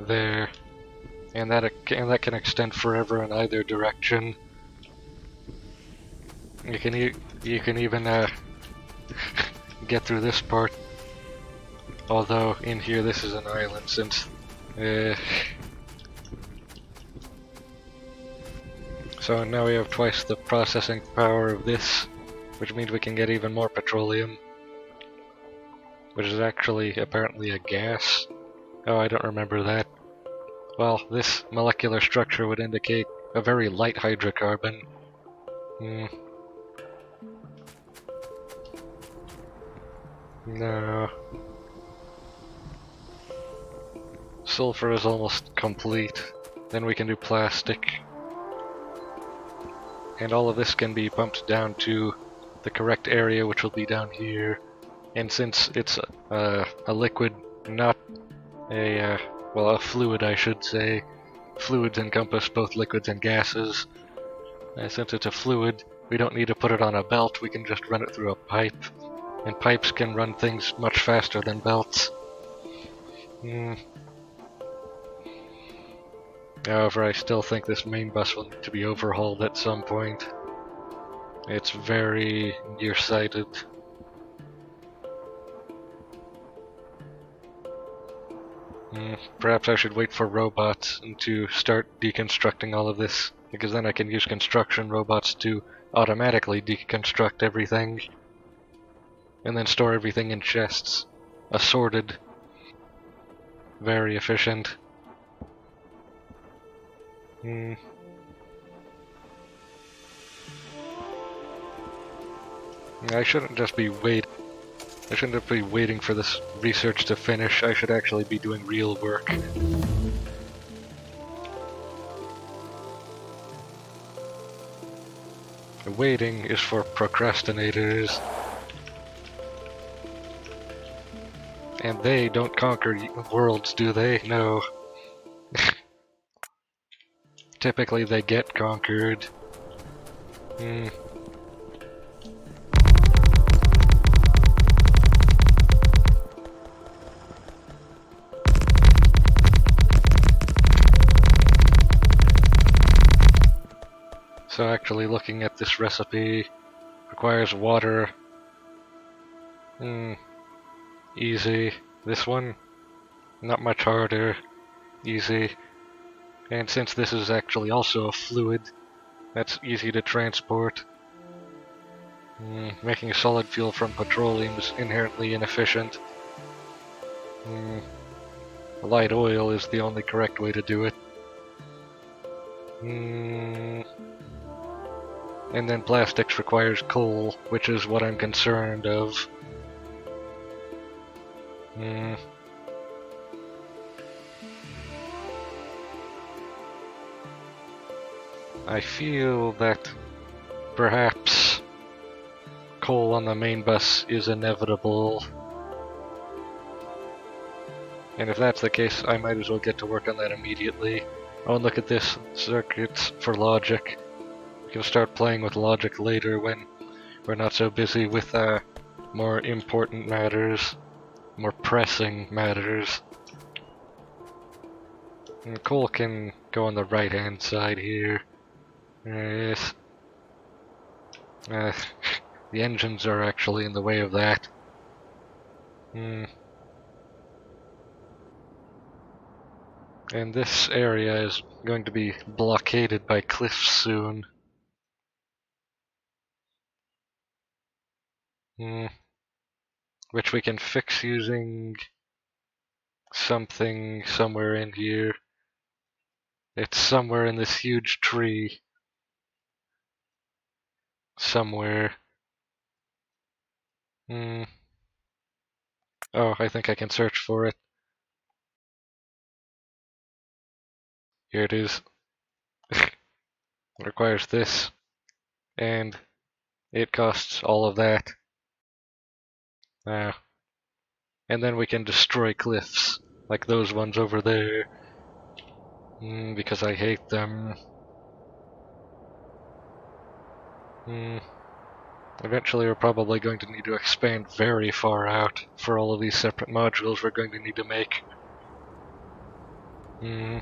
there, and that can extend forever in either direction. You can even get through this part. Although in here this is an island, since so now we have twice the processing power of this, which means we can get even more petroleum, which is actually apparently a gas. Oh, I don't remember that. Well, this molecular structure would indicate a very light hydrocarbon. No. Sulfur is almost complete. Then we can do plastic. And all of this can be pumped down to the correct area, which will be down here. And since it's a liquid, not a, well, a fluid I should say. Fluids encompass both liquids and gases. Since it's a fluid, we don't need to put it on a belt, we can just run it through a pipe. And pipes can run things much faster than belts. However, I still think this main bus will need to be overhauled at some point. It's very nearsighted. Perhaps I should wait for robots to start deconstructing all of this, because then I can use construction robots to automatically deconstruct everything, and then store everything in chests. Assorted. Very efficient. I shouldn't just be waiting for this research to finish. I should actually be doing real work. Waiting is for procrastinators. And they don't conquer worlds, do they? No. Typically they get conquered. So actually looking at this recipe requires water. Easy. This one, not much harder. Easy. And since this is actually also a fluid, that's easy to transport. Making solid fuel from petroleum is inherently inefficient. Light oil is the only correct way to do it. And then plastics requires coal, which is what I'm concerned of. I feel that perhaps coal on the main bus is inevitable. And if that's the case, I might as well get to work on that immediately. Oh, and look at this, circuits for logic. We can start playing with logic later when we're not so busy with more important matters, more pressing matters. And coal can go on the right hand side here. Yes. The engines are actually in the way of that. And this area is going to be blockaded by cliffs soon. Which we can fix using something somewhere in here. It's somewhere in this huge tree. Somewhere. Oh, I think I can search for it. Here it is. It requires this. And it costs all of that. And then we can destroy cliffs, like those ones over there. Because I hate them. Eventually we're probably going to need to expand very far out for all of these separate modules we're going to need to make. Hmm.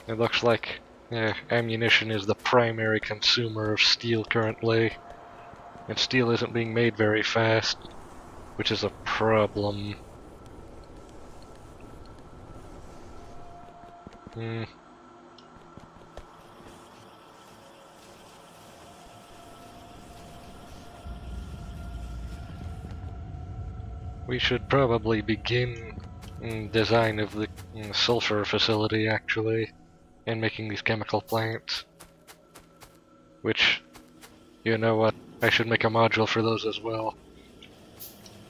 It looks like ammunition is the primary consumer of steel currently, and steel isn't being made very fast, which is a problem. Hmm. We should probably begin design of the sulfur facility, actually, and making these chemical plants. Which, you know what, I should make a module for those as well.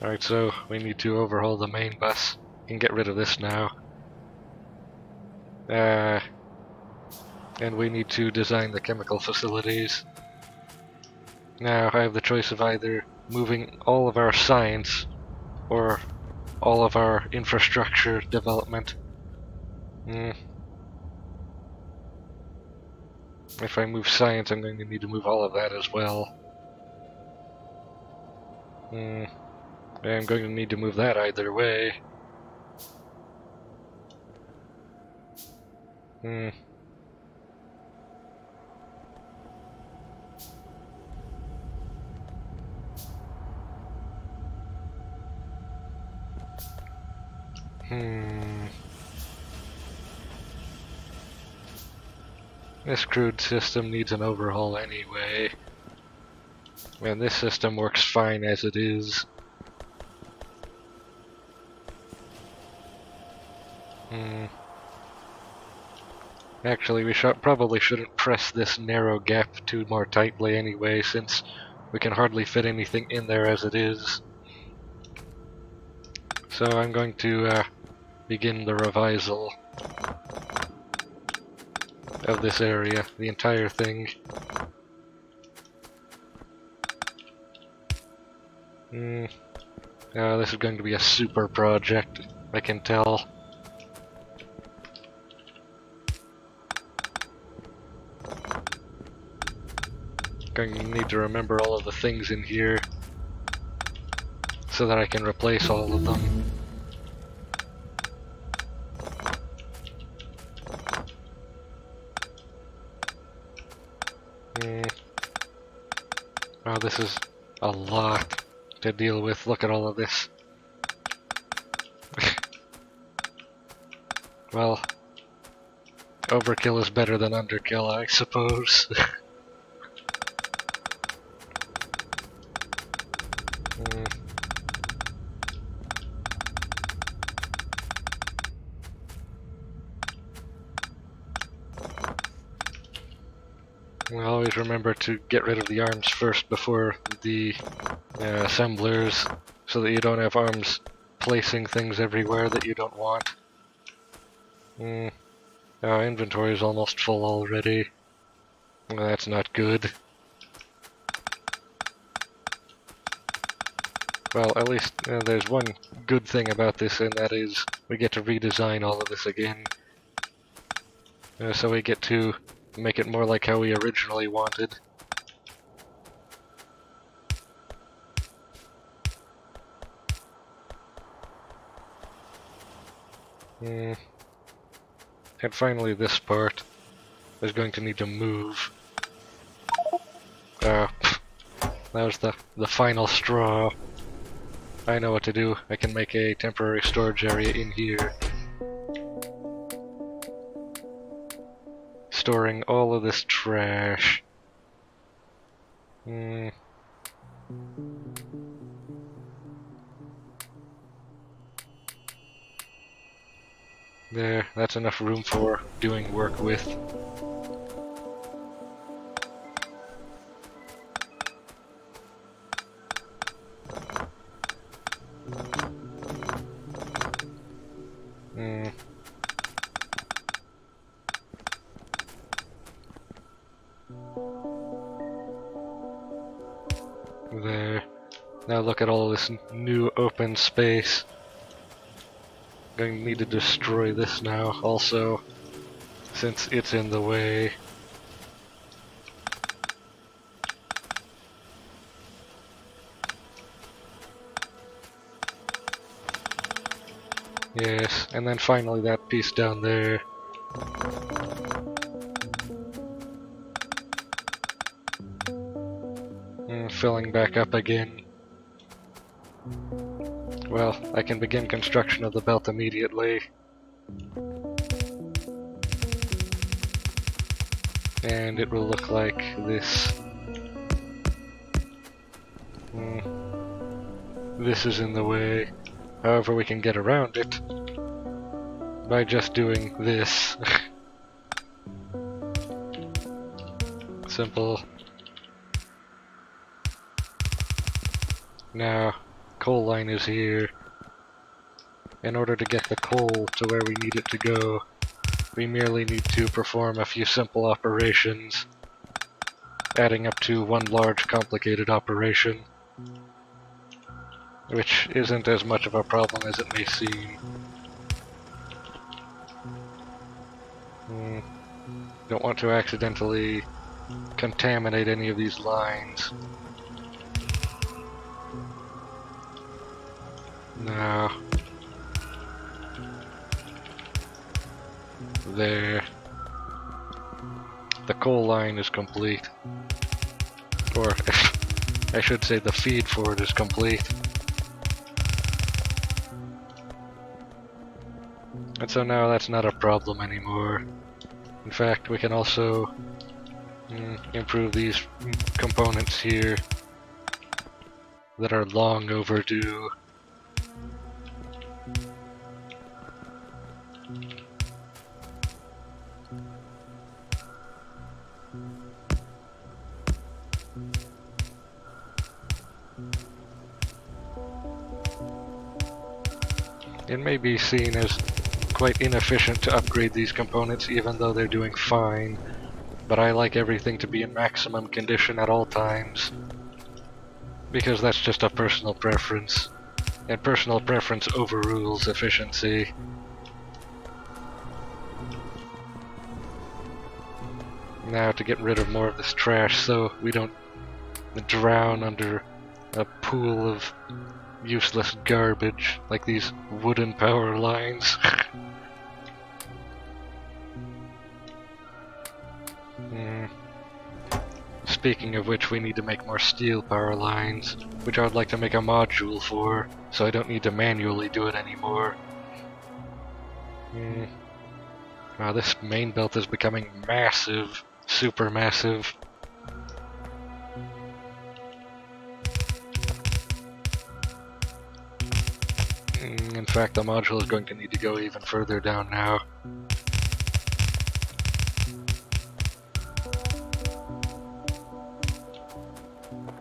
Alright, so we need to overhaul the main bus and get rid of this now. And we need to design the chemical facilities. Now I have the choice of either moving all of our science or all of our infrastructure development. If I move science, I'm going to need to move all of that as well. I'm going to need to move that either way. This crude system needs an overhaul anyway. And this system works fine as it is. Actually, we probably shouldn't press this narrow gap too more tightly anyway, since we can hardly fit anything in there as it is. So I'm going to begin the revisal of this area, the entire thing. This is going to be a super project, I can tell. Going to need to remember all of the things in here so that I can replace all of them. Oh, this is a lot to deal with. Look at all of this. Well, overkill is better than underkill, I suppose. Always remember to get rid of the arms first before the assemblers, so that you don't have arms placing things everywhere that you don't want. Our inventory is almost full already. Well, that's not good. Well, at least there's one good thing about this, and that is we get to redesign all of this again. So we get to make it more like how we originally wanted. And finally this part is going to need to move. That was the final straw. I know what to do. I can make a temporary storage area in here, storing all of this trash. There, that's enough room for doing work with. There. Now look at all this new open space. I'm going to need to destroy this now also, since it's in the way. Yes, and then finally that piece down there. Filling back up again. Well, I can begin construction of the belt immediately. And it will look like this. This is in the way. However, we can get around it by just doing this. Simple. Now, coal line is here. In order to get the coal to where we need it to go, we merely need to perform a few simple operations, adding up to one large complicated operation, which isn't as much of a problem as it may seem. Don't want to accidentally contaminate any of these lines. Now, there. The coal line is complete. Or, I should say the feed for it is complete. And so now that's not a problem anymore. In fact, we can also improve these components here that are long overdue. It may be seen as quite inefficient to upgrade these components even though they're doing fine, but I like everything to be in maximum condition at all times, because that's just a personal preference, and personal preference overrules efficiency. Now to get rid of more of this trash so we don't drown under a pool of useless garbage, like these wooden power lines. Speaking of which, we need to make more steel power lines, which I would like to make a module for, so I don't need to manually do it anymore. Wow, this main belt is becoming massive, super massive. In fact, the module is going to need to go even further down now.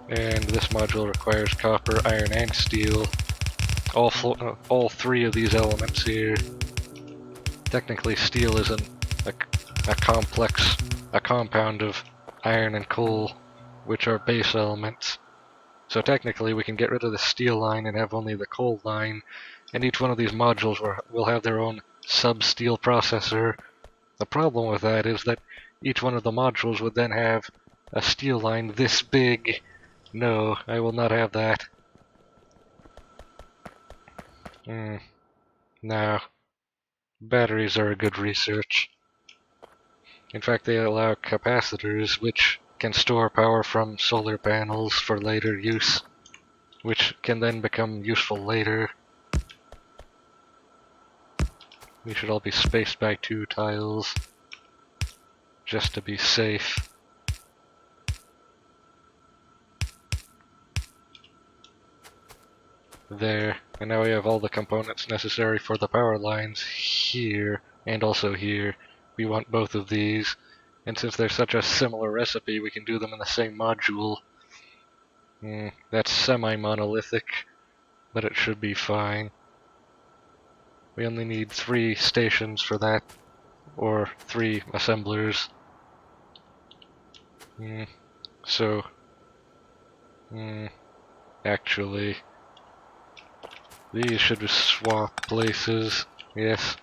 And this module requires copper, iron, and steel. All three of these elements here. Technically, steel is a compound of iron and coal, which are base elements. So technically, we can get rid of the steel line and have only the coal line, and each one of these modules will have their own sub-steel processor. The problem with that is that each one of the modules would then have a steel line this big. No, I will not have that. Now, batteries are a good research. In fact, they allow capacitors, which can store power from solar panels for later use, which can then become useful later. We should all be spaced by 2 tiles, just to be safe. There, and now we have all the components necessary for the power lines here, and also here. We want both of these, and since they're such a similar recipe, we can do them in the same module. That's semi-monolithic, but it should be fine. We only need 3 stations for that, or 3 assemblers. Actually, these should swap places. Yes,